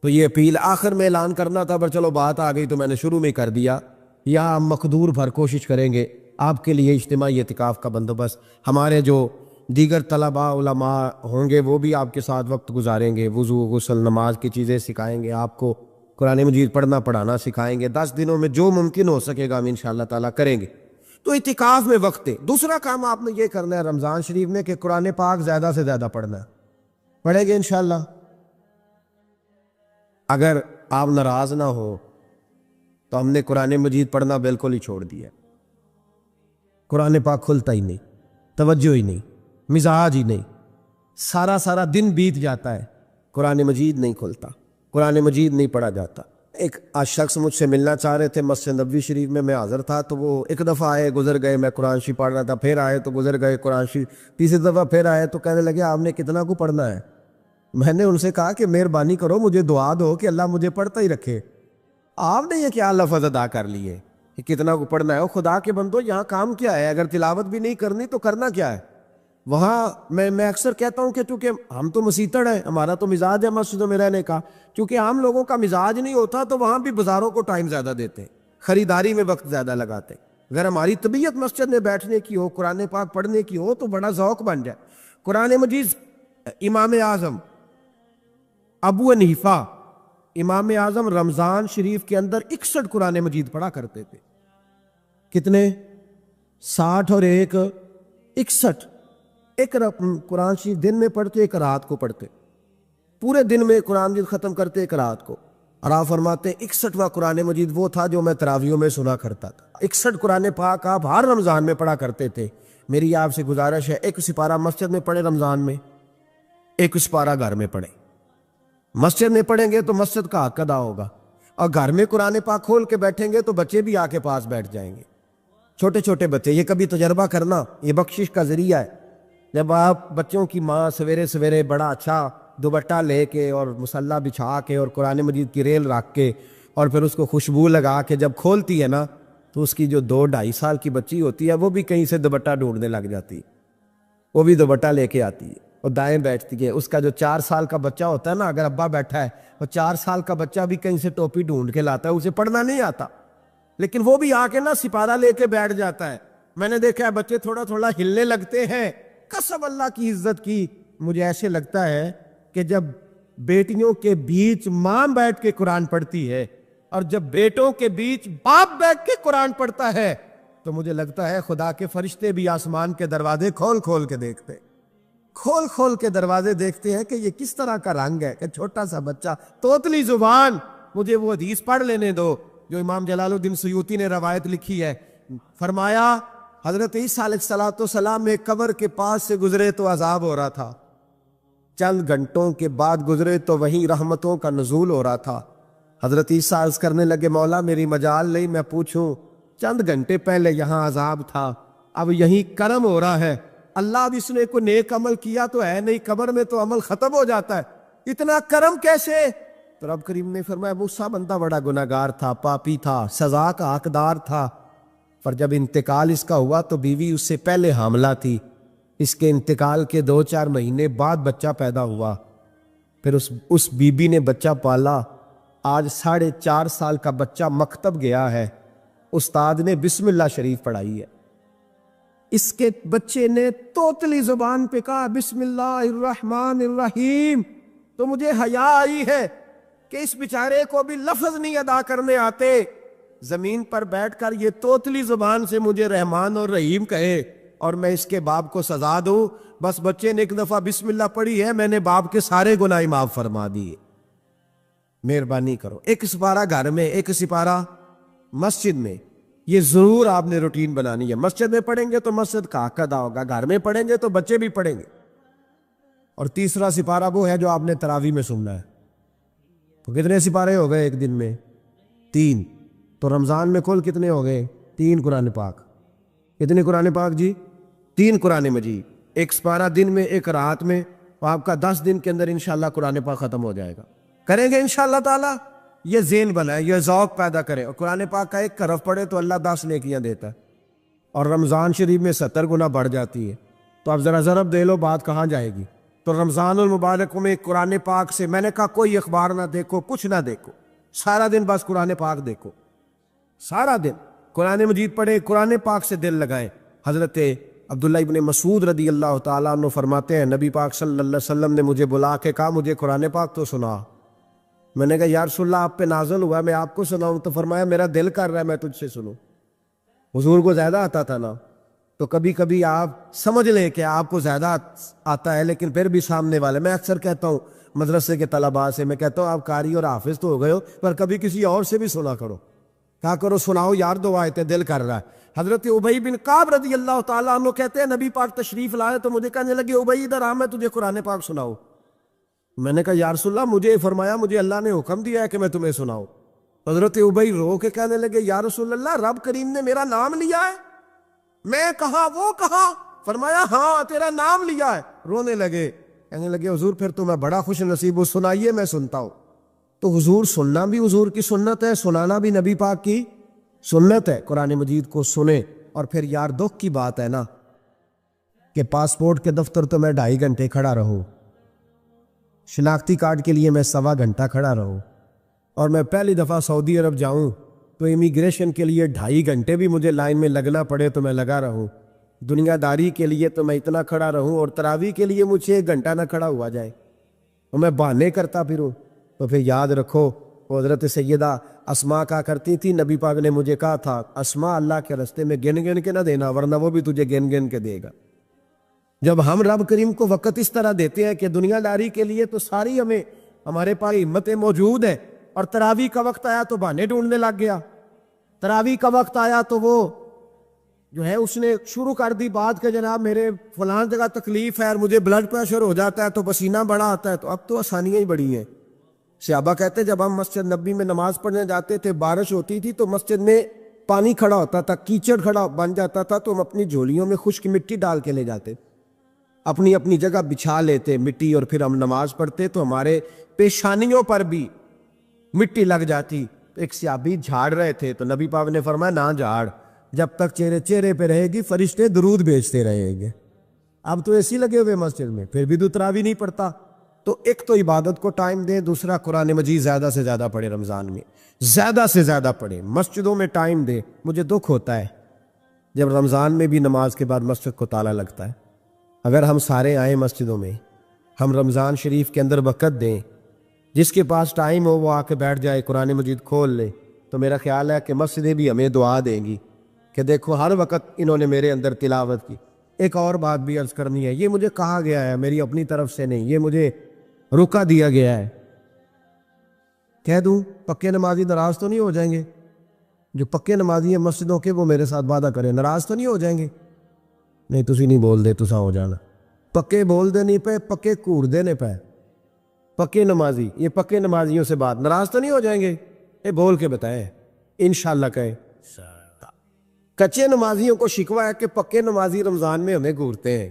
تو یہ اپیل آخر میں اعلان کرنا تھا، پر چلو بات آ گئی تو میں نے شروع میں کر دیا۔ یہاں ہم مقدور بھر کوشش کریں گے آپ کے لیے اجتماعی اعتکاف کا بندوبست، ہمارے جو دیگر طلباء علماء ہوں گے وہ بھی آپ کے ساتھ وقت گزاریں گے، وضو غسل نماز کی چیزیں سکھائیں گے، آپ کو قرآن مجید پڑھنا پڑھانا سکھائیں گے۔ 10 دنوں میں جو ممکن ہو سکے گا ہم انشاءاللہ تعالیٰ کریں گے۔ تو اعتکاف میں وقت ہے۔ دوسرا کام آپ نے یہ کرنا ہے رمضان شریف میں کہ قرآن پاک زیادہ سے زیادہ پڑھنا ہے، پڑھیں گے انشاءاللہ۔ اگر آپ ناراض نہ ہو تو ہم نے قرآن مجید پڑھنا بالکل ہی چھوڑ دیا، قرآن پاک کھلتا ہی نہیں، توجہ ہی نہیں، مزاج ہی نہیں، سارا دن بیت جاتا ہے، قرآن مجید نہیں کھلتا، قرآن مجید نہیں پڑھا جاتا۔ ایک شخص مجھ سے ملنا چاہ رہے تھے مسجد نبوی شریف میں حاضر تھا، تو وہ ایک دفعہ آئے گزر گئے، میں قرآن شریف پڑھ رہا تھا، پھر آئے تو گزر گئے قرآن شریف، تیسری دفعہ پھر آئے تو کہنے لگے آپ نے کتنا کو پڑھنا ہے؟ میں نے ان سے کہا کہ مہربانی کرو مجھے دعا دو کہ اللہ مجھے پڑھتا ہی رکھے۔ آپ نے یہ کیا لفظ ادا کر لیے کہ کتنا کو پڑھنا ہے؟ وہ خدا کے بندو یہاں کام کیا ہے؟ اگر تلاوت بھی نہیں کرنی تو کرنا کیا ہے؟ وہاں میں اکثر کہتا ہوں کہ چونکہ ہم تو مسیتڑ ہیں، ہمارا تو مزاج ہے مسجدوں میں رہنے کا، چونکہ عام لوگوں کا مزاج نہیں ہوتا تو وہاں بھی بازاروں کو ٹائم زیادہ دیتے ہیں، خریداری میں وقت زیادہ لگاتے ہیں۔ اگر ہماری طبیعت مسجد میں بیٹھنے کی ہو، قرآن پاک پڑھنے کی ہو تو بڑا ذوق بن جائے۔ قرآن مجید امام اعظم ابو حنیفہ امام اعظم رمضان شریف کے اندر 61 قرآن مجید پڑھا کرتے تھے۔ کتنے؟ 60 اور 1 61۔ ایک قرآن شریف دن میں پڑھتے، ایک رات کو پڑھتے، پورے دن میں قرآن مجید ختم کرتے ایک رات کو۔ اور آپ فرماتے ہیں 61واں قرآن مجید وہ تھا جو میں تراویحوں میں سنا کرتا تھا۔ 61 قرآن پاک آپ ہر رمضان میں پڑھا کرتے تھے۔ میری آپ سے گزارش ہے ایک سپارہ مسجد میں پڑھیں رمضان میں، ایک سپارہ گھر میں پڑھیں۔ مسجد میں پڑھیں گے تو مسجد کا حق ادا ہوگا، اور گھر میں قرآن پاک کھول کے بیٹھیں گے تو بچے بھی آ کے پاس بیٹھ جائیں گے، چھوٹے چھوٹے بچے۔ یہ کبھی تجربہ کرنا، یہ بخشش کا ذریعہ ہے۔ جب آپ بچوں کی ماں سویرے سویرے بڑا اچھا دوپٹہ لے کے اور مصلی بچھا کے اور قرآن مجید کی ریل رکھ کے اور پھر اس کو خوشبو لگا کے جب کھولتی ہے نا، تو اس کی جو 2-2.5 سال کی بچی ہوتی ہے وہ بھی کہیں سے دوپٹہ ڈھونڈنے لگ جاتی ہے، وہ بھی دوپٹہ لے کے آتی ہے اور دائیں بیٹھتی ہے۔ اس کا جو 4 سال کا بچہ ہوتا ہے نا، اگر ابا بیٹھا ہے اور 4 سال کا بچہ بھی کہیں سے ٹوپی ڈھونڈ کے لاتا ہے، اسے پڑھنا نہیں آتا لیکن وہ بھی آ کے نا سپارہ لے کے بیٹھ جاتا ہے۔ میں نے دیکھا ہے بچے تھوڑا تھوڑا ہلنے لگتے ہیں۔ قسم اللہ کی عزت کی، مجھے ایسے لگتا ہے کہ جب بیٹیوں کے بیچ ماں بیٹھ کے قرآن پڑھتی ہے اور جب بیٹوں کے بیچ باپ بیٹھ کے قرآن پڑھتا ہے تو مجھے لگتا ہے خدا کے فرشتے بھی آسمان کے دروازے کھول کھول کے دروازے دیکھتے ہیں کہ یہ کس طرح کا رنگ ہے کہ چھوٹا سا بچہ توتلی زبان۔ مجھے وہ حدیث پڑھ لینے دو جو امام جلال الدین سیوطی نے روایت لکھی ہے۔ فرمایا حضرت عیسیٰ علیہ السلام میں قبر کے پاس سے گزرے تو عذاب ہو رہا تھا، چند گھنٹوں کے بعد گزرے تو وہیں رحمتوں کا نزول ہو رہا تھا۔ حضرت عیسیٰ عرض کرنے لگے مولا میری مجال نہیں میں پوچھوں، چند گھنٹے پہلے یہاں عذاب تھا، اب یہیں کرم ہو رہا ہے۔ اللہ اب اس نے کوئی نیک عمل کیا تو ہے نہیں, قبر میں تو عمل ختم ہو جاتا ہے, اتنا کرم کیسے؟ تو رب کریم نے فرمایا موسیٰ بندہ بڑا گناہگار تھا, پاپی تھا, سزا کا حقدار تھا, پر جب انتقال اس کا ہوا تو بیوی اس سے پہلے حاملہ تھی, اس کے انتقال کے 2-4 مہینے بعد بچہ پیدا ہوا, پھر اس بی بی نے بچہ پالا, آج 4.5 سال کا بچہ مکتب گیا ہے, استاد نے بسم اللہ شریف پڑھائی ہے, اس کے بچے نے توتلی زبان پہ کہا بسم اللہ الرحمن الرحیم, تو مجھے حیا آئی ہے کہ اس بیچارے کو بھی لفظ نہیں ادا کرنے آتے, زمین پر بیٹھ کر یہ توتلی زبان سے مجھے رحمان اور رحیم کہے اور میں اس کے باپ کو سزا دوں. بس بچے نے ایک دفعہ بسم اللہ پڑھی ہے, میں نے باپ کے سارے گناہ معاف فرما دیے, مہربانی کرو. ایک سپارہ گھر میں, ایک سپارہ مسجد میں, یہ ضرور آپ نے روٹین بنانی ہے. مسجد میں پڑھیں گے تو مسجد کا حق ادا ہوگا, گھر میں پڑھیں گے تو بچے بھی پڑھیں گے. اور تیسرا سپارہ وہ ہے جو آپ نے تراویح میں سننا ہے. تو کتنے سپارے ہو گئے ایک دن میں؟ 3. تو رمضان میں کل کتنے ہو گئے؟ 3 قرآن پاک. کتنے قرآن پاک جی؟ 3 قرآن مجید. ایک سپارہ دن میں, ایک رات میں, تو آپ کا 10 دن کے اندر انشاءاللہ قرآن پاک ختم ہو جائے گا. کریں گے انشاءاللہ تعالی. یہ ذہن بنائے, یہ ذوق پیدا کرے, اور قرآن پاک کا ایک حرف پڑھے تو اللہ 10 نیکیاں دیتا ہے, اور رمضان شریف میں 70 گنا بڑھ جاتی ہے. تو اب ذرا ضرب دے لو, بات کہاں جائے گی؟ تو رمضان المبارک میں قرآن پاک سے میں نے کہا کوئی اخبار نہ دیکھو, کچھ نہ دیکھو, سارا دن بس قرآن پاک دیکھو, سارا دن قرآن مجید پڑھے, قرآن پاک سے دل لگائیں. حضرت عبداللہ ابن مسعود رضی اللہ تعالیٰ عنہ فرماتے ہیں نبی پاک صلی اللہ علیہ وسلم نے مجھے بلا کے کہا مجھے قرآن پاک تو سنا. میں نے کہا یا رسول اللہ آپ پہ نازل ہوا, میں آپ کو سناؤں؟ تو فرمایا میرا دل کر رہا ہے میں تجھ سے سنوں. حضور کو زیادہ آتا تھا نا, تو کبھی کبھی آپ سمجھ لیں کہ آپ کو زیادہ آتا ہے, لیکن پھر بھی سامنے والے, میں اکثر کہتا ہوں مدرسے کے طلباء سے, میں کہتا ہوں آپ قاری اور حافظ تو ہو گئے ہو, پر کبھی کسی اور سے بھی سنا کرو. کہا کرو سناؤ یار 2 آیتیں, دل کر رہا ہے. حضرت ابی بن کعب رضی اللہ تعالیٰ عنہ کہتے ہیں نبی پاک تشریف لائے تو مجھے کہنے لگے ابی ادھر آ, میں تجھے قرآن پاک سناؤں. میں نے کہا یا رسول اللہ مجھے فرمایا مجھے اللہ نے حکم دیا ہے کہ میں تمہیں سناؤں. حضرت ابی رو کے کہنے لگے یا رسول اللہ رب کریم نے میرا نام لیا ہے. میں کہا وہ کہا؟ فرمایا ہاں تیرا نام لیا ہے. رونے لگے, کہنے لگے حضور پھر تو میں بڑا خوش نصیب ہوں, سنائیے میں سنتا ہوں. تو حضور سننا بھی حضور کی سنت ہے, سنانا بھی نبی پاک کی سنت ہے. قرآن مجید کو سنیں. اور پھر یار دکھ کی بات ہے نا کہ پاسپورٹ کے دفتر تو میں 2.5 گھنٹے کھڑا رہوں, شناختی کارڈ کے لیے میں 1.25 گھنٹہ کھڑا رہوں, اور میں پہلی دفعہ سعودی عرب جاؤں تو امیگریشن کے لیے 2.5 گھنٹے بھی مجھے لائن میں لگنا پڑے تو میں لگا رہوں. دنیا داری کے لیے تو میں اتنا کھڑا رہوں, اور تراویح کے لیے مجھے 1 گھنٹہ نہ کھڑا ہوا جائے تو میں بہانے کرتا پھروں. تو پھر یاد رکھو حضرت سیدہ اسماء کہا کرتی تھی نبی پاک نے مجھے کہا تھا اسماء اللہ کے راستے میں گن گن کے نہ دینا ورنہ وہ بھی تجھے گن گن کے دے گا. جب ہم رب کریم کو وقت اس طرح دیتے ہیں کہ دنیا داری کے لیے تو ساری ہمارے پاس ہمتیں موجود ہیں, اور تراویح کا وقت آیا تو بہانے ڈھونڈنے لگ گیا. تراویح کا وقت آیا تو وہ جو ہے اس نے شروع کر دی بات کہ جناب میرے فلاں جگہ تکلیف ہے اور مجھے بلڈ پریشر ہو جاتا ہے تو پسینہ بڑا آتا ہے. تو اب تو آسانیاں ہی بڑی ہیں. صحابہ کہتے جب ہم مسجد نبی میں نماز پڑھنے جاتے تھے, بارش ہوتی تھی تو مسجد میں پانی کھڑا ہوتا تھا, کیچڑ کھڑا بن جاتا تھا, تو ہم اپنی جھولیوں میں خشک مٹی ڈال کے لے جاتے, اپنی اپنی جگہ بچھا لیتے مٹی, اور پھر ہم نماز پڑھتے تو ہمارے پیشانیوں پر بھی مٹی لگ جاتی. ایک صحابی جھاڑ رہے تھے تو نبی پاک نے فرمایا نہ جھاڑ, جب تک چہرے پہ رہے گی فرشتے درود بھیجتے رہیں گے. اب تو ایسی لگے ہوئے مسجد میں, پھر بھی تو تراویح نہیں پڑھتا. تو ایک تو عبادت کو ٹائم دے, دوسرا قرآن مجید زیادہ سے زیادہ پڑھے, رمضان میں زیادہ سے زیادہ پڑھے, مسجدوں میں ٹائم دے. مجھے دکھ ہوتا ہے جب رمضان میں بھی نماز کے بعد مسجد کو تالا لگتا ہے. اگر ہم سارے آئیں مسجدوں میں, ہم رمضان شریف کے اندر وقت دیں, جس کے پاس ٹائم ہو وہ آ کے بیٹھ جائے, قرآن مجید کھول لے, تو میرا خیال ہے کہ مسجدیں بھی ہمیں دعا دیں گی کہ دیکھو ہر وقت انہوں نے میرے اندر تلاوت کی. ایک اور بات بھی عرض کرنی ہے, یہ مجھے کہا گیا ہے, میری اپنی طرف سے نہیں, یہ مجھے روکا دیا گیا ہے. کہہ دوں پکے نمازی ناراض تو نہیں ہو جائیں گے؟ جو پکے نمازی ہیں مسجدوں کے وہ میرے ساتھ وعدہ کریں, ناراض تو نہیں ہو جائیں گے؟ نہیں تسی نہیں بول دے, تسا ہو جانا. پکے بول دے نہیں پے, پکے کوڑ دے نہیں پے. پکے نمازی, یہ پکے نمازیوں سے بات, ناراض تو نہیں ہو جائیں گے؟ یہ بول کے بتائیں انشاءاللہ کہیں. کچے نمازیوں کو شکوہ ہے کہ پکے نمازی رمضان میں ہمیں گھورتے ہیں.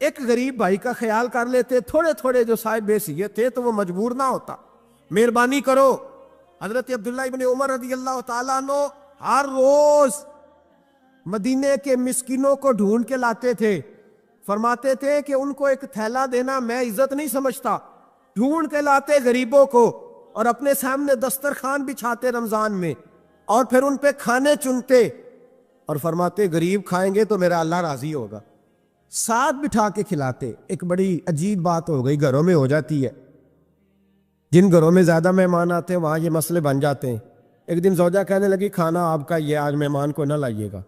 ایک غریب بھائی کا خیال کر لیتے، تھوڑے تھوڑے جو صاحب حیثیت تھے تو وہ مجبور نہ ہوتا، مہربانی کرو۔ حضرت عبداللہ ابن عمر رضی اللہ تعالیٰ عنہ ہر روز مدینے کے مسکینوں کو ڈھونڈ کے لاتے تھے، فرماتے تھے کہ ان کو ایک تھیلا دینا میں عزت نہیں سمجھتا، ڈھونڈ کے لاتے غریبوں کو اور اپنے سامنے دسترخوان بچھاتے رمضان میں، اور پھر ان پہ کھانے چنتے اور فرماتے غریب کھائیں گے تو میرا اللہ راضی ہوگا، ساتھ بٹھا کے کھلاتے۔ ایک بڑی عجیب بات ہو گئی، گھروں میں ہو جاتی ہے، جن گھروں میں زیادہ مہمان آتے ہیں وہاں یہ مسئلے بن جاتے ہیں۔ ایک دن زوجہ کہنے لگی کھانا آپ کا یہ آج مہمان کو نہ لائیے گا،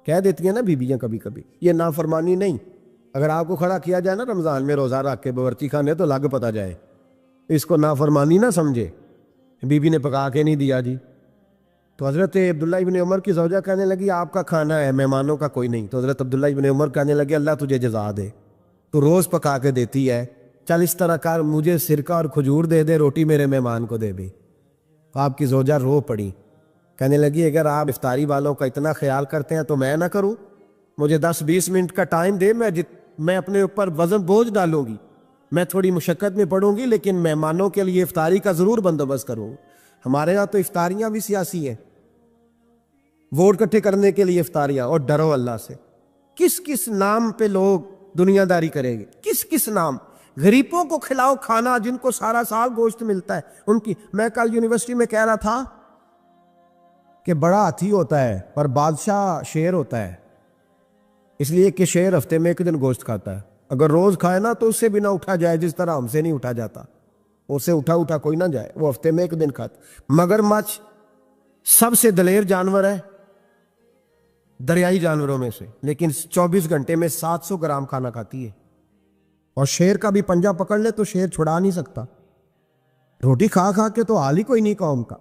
کہہ دیتی ہیں نا بیویاں کبھی کبھی، یہ نافرمانی نہیں۔ اگر آپ کو کھڑا کیا جائے نا رمضان میں روزہ رکھ کے باورچی خانے تو لگ پتہ جائے، اس کو نافرمانی نہ سمجھے، بیوی نے پکا کے نہیں دیا جی۔ تو حضرت عبداللہ ابن عمر کی زوجہ کہنے لگی آپ کا کھانا ہے، مہمانوں کا کوئی نہیں۔ تو حضرت عبداللہ ابن عمر کہنے لگے اللہ تجھے جزا دے، تو روز پکا کے دیتی ہے، چل اس طرح کر مجھے سرکہ اور کھجور دے دے، روٹی میرے مہمان کو دے بھی۔ آپ کی زوجہ رو پڑی، کہنے لگی اگر آپ افطاری والوں کا اتنا خیال کرتے ہیں تو میں نہ کروں، مجھے 10-20 منٹ کا ٹائم دے، میں اپنے اوپر وزن بوجھ ڈالوں گی، میں تھوڑی مشقت میں پڑوں گی، لیکن مہمانوں کے لیے افطاری کا ضرور بندوبست کروں۔ ہمارے ہاں تو افطاریاں بھی سیاسی ہیں، ووٹ اکٹھے کرنے کے لیے افطاریاں، اور ڈرو اللہ سے۔ کس کس نام پہ لوگ دنیا داری کریں گے، کس کس نام؟ غریبوں کو کھلاؤ کھانا جن کو سارا سال گوشت ملتا ہے ان کی۔ میں کل یونیورسٹی میں کہہ رہا تھا کہ بڑا ہاتھی ہوتا ہے پر بادشاہ شیر ہوتا ہے، اس لیے کہ شیر ہفتے میں ایک دن گوشت کھاتا ہے، اگر روز کھائے نا تو اس سے بھی نہ اٹھا جائے، جس طرح ہم سے نہیں اٹھا جاتا، اس سے اٹھا کوئی نہ جائے، وہ ہفتے میں ایک دن کھاتا۔ مگرمچھ سب سے دلیر جانور ہے دریائی جانوروں میں سے، لیکن 24 گھنٹے میں 700 گرام کھانا کھاتی ہے، اور شیر کا بھی پنجہ پکڑ لے تو شیر چھڑا نہیں سکتا، روٹی کھا کھا کے تو حال ہی کوئی نہیں قوم کا۔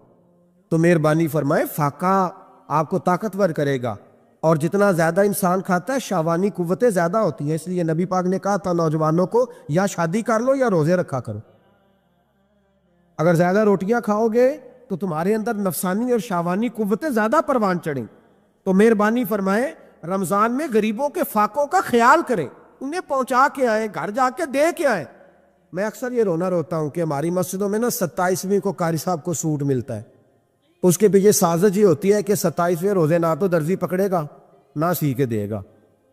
تو مہربانی فرمائے، فاقہ آپ کو طاقتور کرے گا، اور جتنا زیادہ انسان کھاتا ہے شہوانی قوتیں زیادہ ہوتی ہیں، اس لیے نبی پاک نے کہا تھا نوجوانوں کو یا شادی کر لو یا روزے رکھا کرو۔ اگر زیادہ روٹیاں کھاؤ گے تو تمہارے اندر نفسانی اور شہوانی قوتیں زیادہ پروان چڑھیں۔ تو مہربانی فرمائے رمضان میں غریبوں کے فاقوں کا خیال کریں، انہیں پہنچا کے آئیں، گھر جا کے دے کے آئیں۔ میں اکثر یہ روتا ہوں کہ ہماری مسجدوں میں نا 27ویں کو قاری صاحب کو سوٹ ملتا ہے، اس کے پیچھے سازش یہ ہوتی ہے کہ 27ویں روزے نہ تو درزی پکڑے گا نہ سی کے دے گا،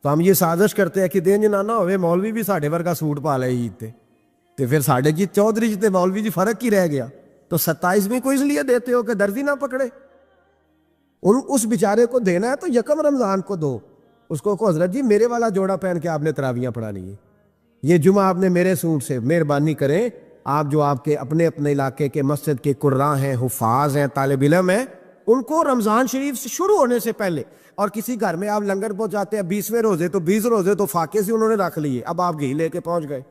تو ہم یہ سازش کرتے ہیں کہ دین جنا نہ ہوئے مولوی بھی ساڑھے ورگا سوٹ پا لے عید تے، تو پھر ساڑھے جی چودھری جی تے مولوی جی فرق ہی رہ گیا۔ تو 27ویں کو اس لیے دیتے ہو کہ درزی نہ پکڑے، اس بیچارے کو دینا ہے تو یکم رمضان کو دو، اس کو حضرت جی میرے والا جوڑا پہن کے آپ نے تراویاں پڑھانی ہے، یہ جمعہ آپ نے میرے سوٹ سے۔ مہربانی کریں آپ جو آپ کے اپنے علاقے کے مسجد کے قراء ہیں، حفاظ ہیں، طالب علم ہیں، ان کو رمضان شریف سے شروع ہونے سے پہلے، اور کسی گھر میں آپ لنگر پہنچاتے ہیں 20ویں روزے تو 20 روزے تو فاقے سے انہوں نے رکھ لیے، اب آپ گھی لے کے پہنچ گئے۔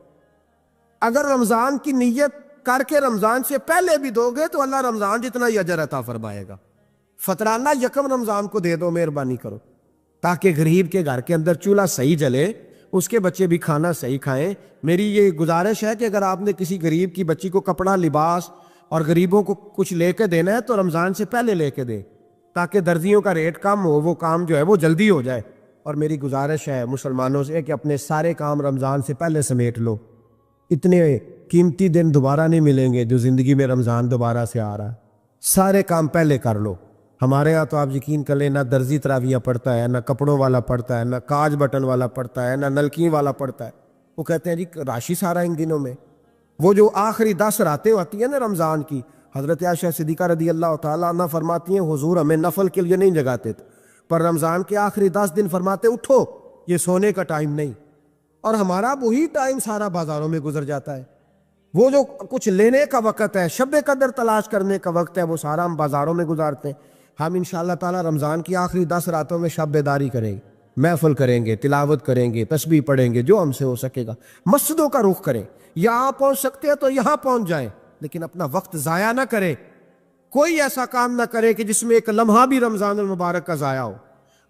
اگر رمضان کی نیت کر کے رمضان سے پہلے بھی دو گے تو اللہ رمضان جتنا ہی اجر عطا فرمائے گا۔ فطرانہ یکم رمضان کو دے دو، مہربانی کرو، تاکہ غریب کے گھر کے اندر چولہا صحیح جلے، اس کے بچے بھی کھانا صحیح کھائیں۔ میری یہ گزارش ہے کہ اگر آپ نے کسی غریب کی بچی کو کپڑا، لباس اور غریبوں کو کچھ لے کے دینا ہے تو رمضان سے پہلے لے کے دیں، تاکہ درزیوں کا ریٹ کم ہو، وہ کام جو ہے وہ جلدی ہو جائے۔ اور میری گزارش ہے مسلمانوں سے کہ اپنے سارے کام رمضان سے پہلے سمیٹ لو، اتنے قیمتی دن دوبارہ نہیں ملیں گے جو زندگی میں رمضان دوبارہ سے آ رہا ہے، سارے کام پہلے کر لو۔ ہمارے ہاں تو آپ یقین کر لیں نہ درزی تراویاں پڑھتا ہے، نہ کپڑوں والا پڑھتا ہے، نہ کاج بٹن والا پڑھتا ہے، نہ نلکی والا پڑھتا ہے۔ وہ کہتے ہیں جی راشی سارا ان دنوں میں، وہ جو آخری 10 راتیں ہوتی ہیں نا رمضان کی، حضرت عائشہ صدیقہ رضی اللہ تعالیٰ عنہ فرماتی ہیں حضور ہمیں نفل کے لیے نہیں جگاتے تھے، پر رمضان کے آخری 10 دن فرماتے اٹھو، یہ سونے کا ٹائم نہیں، اور ہمارا وہی ٹائم سارا بازاروں میں گزر جاتا ہے، وہ جو کچھ لینے کا وقت ہے، شب قدر تلاش کرنے کا وقت ہے، وہ سارا ہم بازاروں میں گزارتے ہیں۔ ہم انشاءاللہ تعالی رمضان کی آخری 10 راتوں میں شب بیداری کریں گے، محفل کریں گے، تلاوت کریں گے، تسبیح پڑھیں گے، جو ہم سے ہو سکے گا، مسجدوں کا رخ کریں، یہاں پہنچ سکتے ہیں تو یہاں پہنچ جائیں، لیکن اپنا وقت ضائع نہ کریں، کوئی ایسا کام نہ کرے کہ جس میں ایک لمحہ بھی رمضان المبارک کا ضائع ہو۔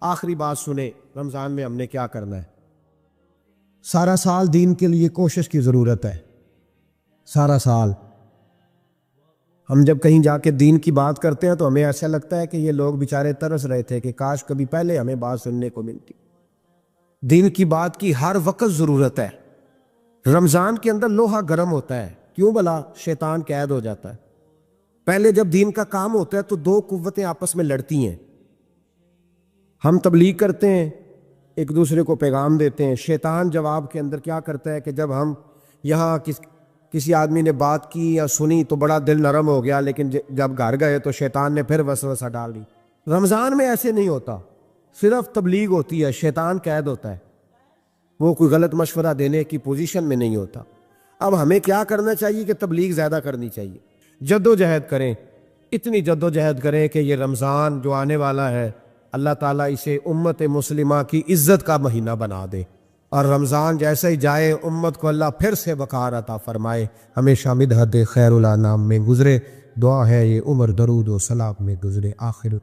آخری بات سنیں، رمضان میں ہم نے کیا کرنا ہے؟ سارا سال دین کے لیے کوشش کی ضرورت ہے، سارا سال ہم جب کہیں جا کے دین کی بات کرتے ہیں تو ہمیں ایسا لگتا ہے کہ یہ لوگ بیچارے ترس رہے تھے کہ کاش کبھی پہلے ہمیں بات سننے کو ملتی۔ دین کی بات کی ہر وقت ضرورت ہے، رمضان کے اندر لوہا گرم ہوتا ہے، کیوں بلا؟ شیطان قید ہو جاتا ہے۔ پہلے جب دین کا کام ہوتا ہے تو دو قوتیں آپس میں لڑتی ہیں، ہم تبلیغ کرتے ہیں، ایک دوسرے کو پیغام دیتے ہیں، شیطان جواب کے اندر کیا کرتا ہے کہ جب ہم یہاں کسی آدمی نے بات کی یا سنی تو بڑا دل نرم ہو گیا، لیکن جب گھر گئے تو شیطان نے پھر وسوسہ ڈال دی۔ رمضان میں ایسے نہیں ہوتا، صرف تبلیغ ہوتی ہے، شیطان قید ہوتا ہے، وہ کوئی غلط مشورہ دینے کی پوزیشن میں نہیں ہوتا۔ اب ہمیں کیا کرنا چاہیے کہ تبلیغ زیادہ کرنی چاہیے، جد و جہد کریں، اتنی جد و جہد کریں کہ یہ رمضان جو آنے والا ہے اللہ تعالیٰ اسے امت مسلمہ کی عزت کا مہینہ بنا دے، اور رمضان جیسے ہی جائے امت کو اللہ پھر سے وقار عطا فرمائے، ہمیشہ مدحت خیر الانام میں گزرے۔ دعا ہے یہ عمر درود و سلام میں گزرے۔ آخر